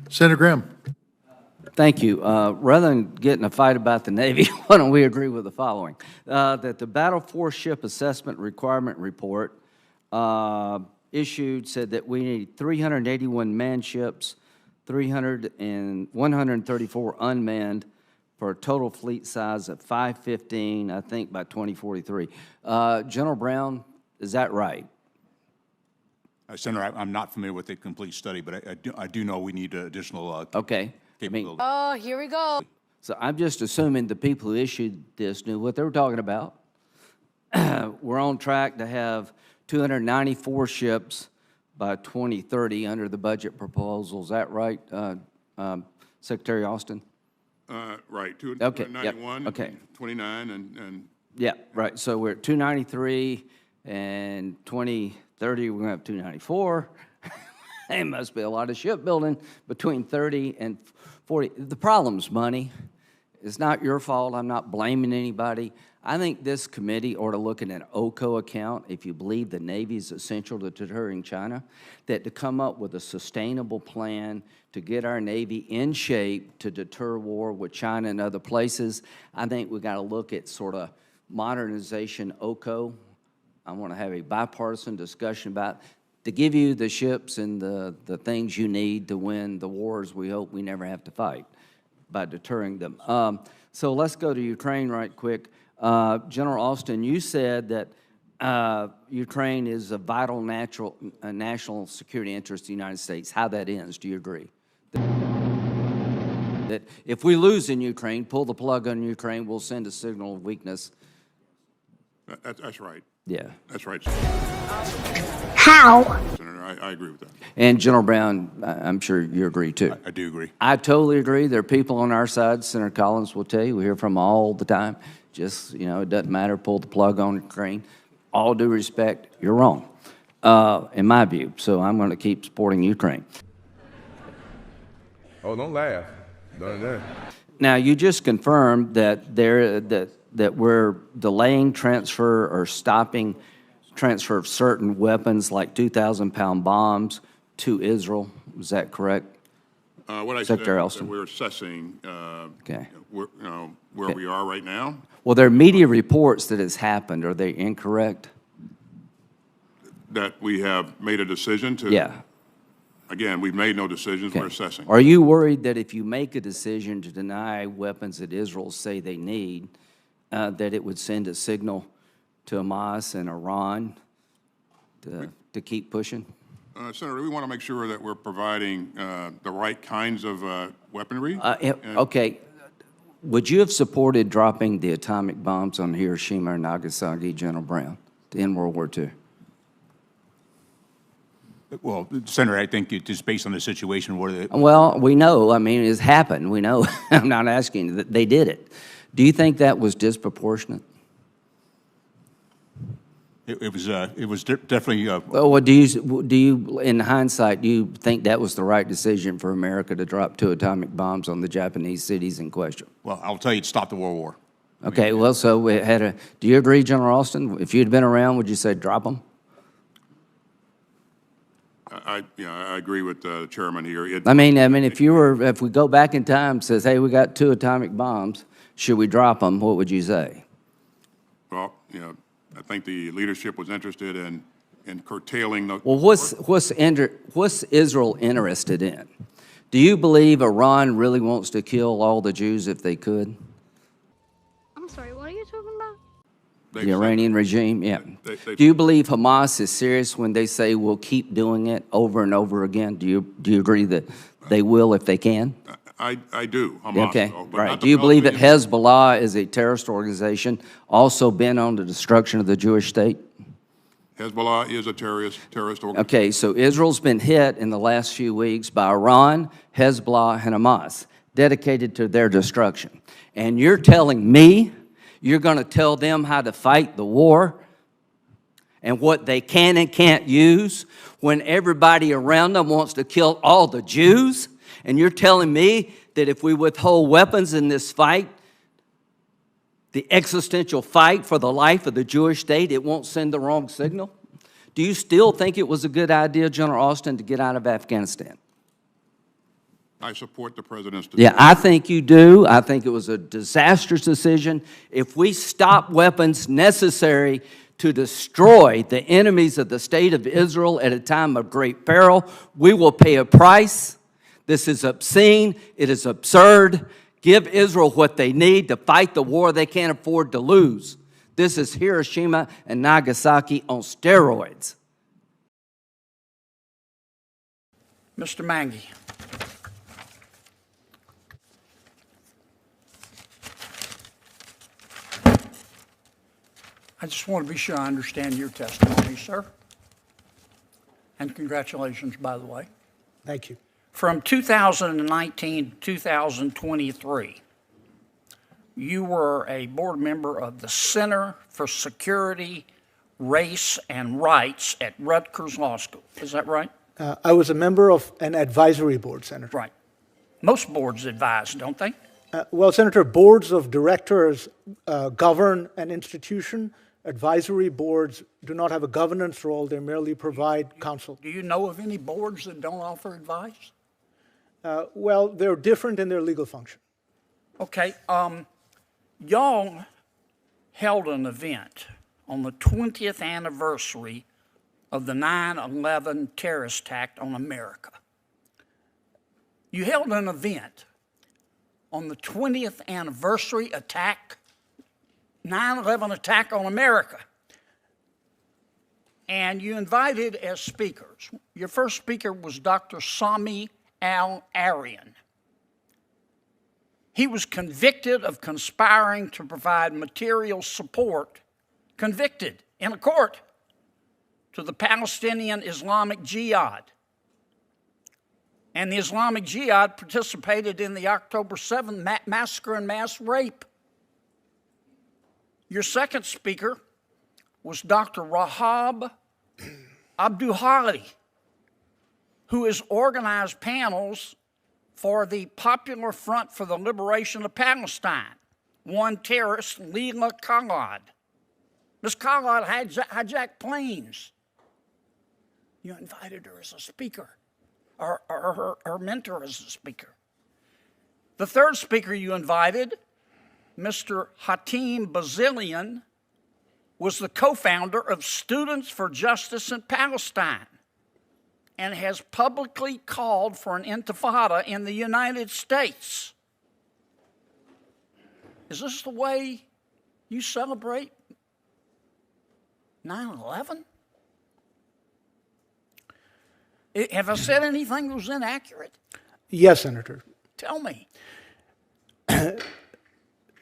Senator Graham. Thank you. Rather than getting a fight about the Navy, why don't we agree with the following? That the Battle Force Ship Assessment Requirement Report issued said that we need 381 manned ships, 134 unmanned, for a total fleet size of 515, I think, by 2043. General Brown, is that right? Senator, I'm not familiar with the complete study, but I do know we need additional Okay. capability. Oh, here we go. So I'm just assuming the people who issued this knew what they were talking about. We're on track to have 294 ships by 2030 under the budget proposal. Is that right, Secretary Austin? Right, Okay, yep, 291, okay. 29, and Yeah, right. So we're at 293, and 2030, we're going to have 294. It must be a lot of shipbuilding between 30 and 40. The problem's money. It's not your fault. I'm not blaming anybody. I think this committee ought to look at an OCO account, if you believe the Navy is essential to deterring China, that to come up with a sustainable plan to get our Navy in shape to deter war with China and other places. I think we got to look at sort of modernization OCO. I want to have a bipartisan discussion about to give you the ships and the things you need to win the wars we hope we never have to fight by deterring them. So let's go to Ukraine right quick. General Austin, you said that Ukraine is a vital national security interest of the United States. How that ends, do you agree? That if we lose in Ukraine, pull the plug on Ukraine, we'll send a signal of weakness. that's right. Yeah. That's right, How? Senator. I agree with that. And General Brown, I'm sure you agree too. I do agree. I totally agree. There are people on our side, Senator Collins will tell you, we hear from them all the time. Just, you know, it doesn't matter, pull the plug on Ukraine. All due respect, you're wrong, in my view. So I'm going to keep supporting Ukraine. Oh, don't laugh. Don't. Now, you just confirmed that that we're delaying transfer or stopping transfer of certain weapons like 2,000-pound bombs to Israel. Is that correct? What I Secretary said, Austin. we're assessing Okay. where we are right now. Well, there are media reports that it's happened. Are they incorrect? That we have made a decision to. Yeah. Again, we've made no decisions. Okay. We're assessing. Are you worried that if you make a decision to deny weapons that Israel say they need, that it would send a signal to Hamas and Iran to keep pushing? Senator, we want to make sure that we're providing the right kinds of weaponry. Okay. Would you have supported dropping the atomic bombs on Hiroshima and Nagasaki, General Brown, in World War II? Well, Senator, I think it is based on the situation where Well, we know. I mean, it's happened. We know. I'm not asking. They did it. Do you think that was disproportionate? it was definitely. Well, do you, in hindsight, do you think that was the right decision for America to drop 2 atomic bombs on the Japanese cities in question? Well, I'll tell you, it stopped the World War. Okay. Well, so we had a. Do you agree, General Austin? If you'd been around, would you say drop them? I agree with the chairman here. I mean, if we go back in time, says, hey, we got 2 atomic bombs, should we drop them? What would you say? Well, I think the leadership was interested in curtailing the. Well, what's Israel interested in? Do you believe Iran really wants to kill all the Jews if they could? I'm sorry, what are you talking about? The Iranian regime, yeah. Do you believe Hamas is serious when they say we'll keep doing it over and over again? Do you agree that they will if they can? I do. Hamas, Okay, but right. not Do the you believe that Palestinians. Hezbollah is a terrorist organization also bent on the destruction of the Jewish state? Hezbollah is a terrorist organization. Okay, so Israel's been hit in the last few weeks by Iran, Hezbollah, and Hamas, dedicated to their destruction. And you're telling me you're going to tell them how to fight the war and what they can and can't use when everybody around them wants to kill all the Jews? And you're telling me that if we withhold weapons in this fight, the existential fight for the life of the Jewish state, it won't send the wrong signal? Do you still think it was a good idea, General Austin, to get out of Afghanistan? I support the president's Yeah, decision. I think you do. I think it was a disastrous decision. If we stop weapons necessary to destroy the enemies of the state of Israel at a time of great peril, we will pay a price. This is obscene. It is absurd. Give Israel what they need to fight the war they can't afford to lose. This is Hiroshima and Nagasaki on steroids. Mr. Mangy. I just want to be sure I understand your testimony, sir. And congratulations, by the way. Thank you. From 2019 to 2023, you were a board member of the Center for Security, Race, and Rights at Rutgers Law School. Is that right? I was a member of an advisory board, Senator. Right. Most boards advise, don't they? Well, Senator, boards of directors govern an institution. Advisory boards do not have a governance role. They merely provide counsel. Do you know of any boards that don't offer advice? Well, they're different in their legal function. Okay. Y'all held an event on the 20th anniversary of the 9/11 terrorist attack on America. You held an event on the 20th anniversary attack, 9/11 attack on America. And you invited as speakers. Your first speaker was Dr. Sami Al-Arian. He was convicted of conspiring to provide material support, convicted in a court, to the Palestinian Islamic Jihad. And the Islamic Jihad participated in the October 7th massacre and mass rape. Your second speaker was Dr. Rahab Abdulhadi, who has organized panels for the Popular Front for the Liberation of Palestine, one terrorist, Leila Khalad. Ms. Khalad hijacked planes. You invited her as a speaker, or her mentor as a speaker. The third speaker you invited, Mr. Hatim Bazilian, was the co-founder of Students for Justice in Palestine and has publicly called for an intifada in the United States. Is this the way you celebrate 9/11? Have I said anything that was inaccurate? Yes, Senator. Tell me.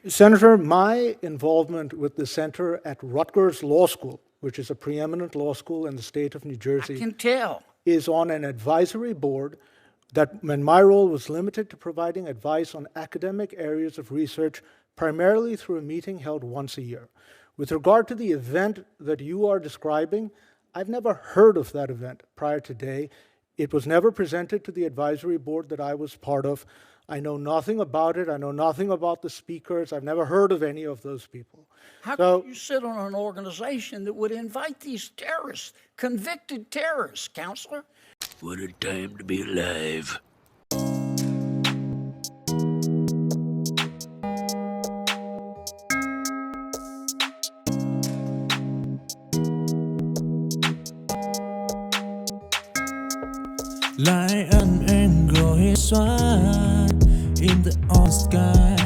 Senator, my involvement with the Center at Rutgers Law School, which is a preeminent law school in the state of New I Jersey, can tell. is on an advisory board that, when my role was limited to providing advice on academic areas of research, primarily through a meeting held once a year. With regard to the event that you are describing, I've never heard of that event prior to today. It was never presented to the advisory board that I was part of. I know nothing about it. I know nothing about the speakers. I've never heard of any of those people. How So- can you sit on an organization that would invite these terrorists, convicted terrorists, counselor? What a time to be alive. Like an angel is one in the old sky.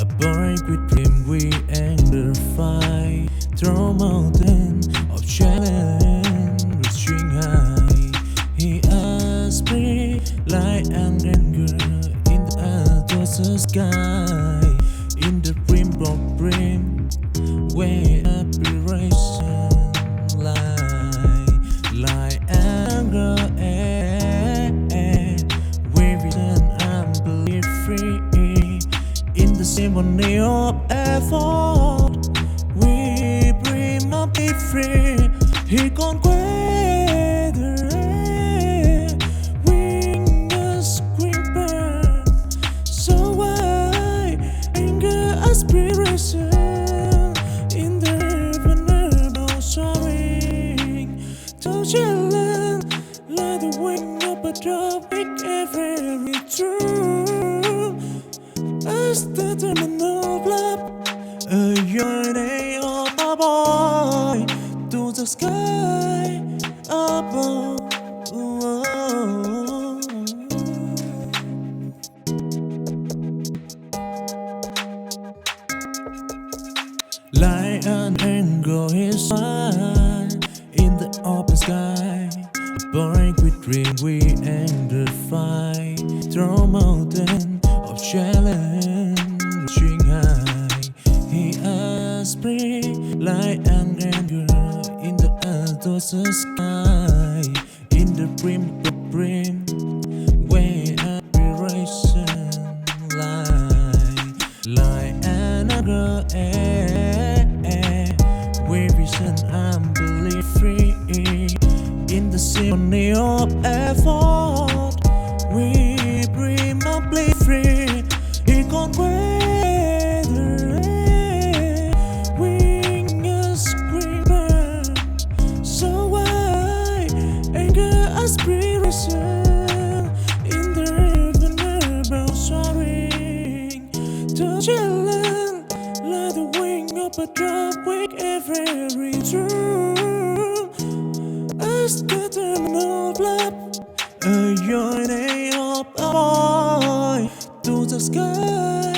A break with dream we enter fight through mountain of challenge reaching high. He asked me like an angel in the other sky. In the brim of brim where aspiration lie. Like anger in the symphony of effort, we bring up be free. He conquer the air, wings scream. So why anger aspiration in the vulnerable soaring to challenge like the wing of a tropic every true as the terminal flap. A yearning of a boy to the sky above. Light and anger is fine in the open sky. Burning with dream, we end the fight. Through a mountain of challenge, reaching high. He has spring, light and anger in the earth's sky. In the brim, where aspiration light and anger, where vision and belief free. In the symphony of effort, we bring my play free. He can't weather wing a screamer. So why anger aspiration in the vulnerable soaring to challenge like the wing of a drop wake every true as the terminal flap. A yearning of a boy to the sky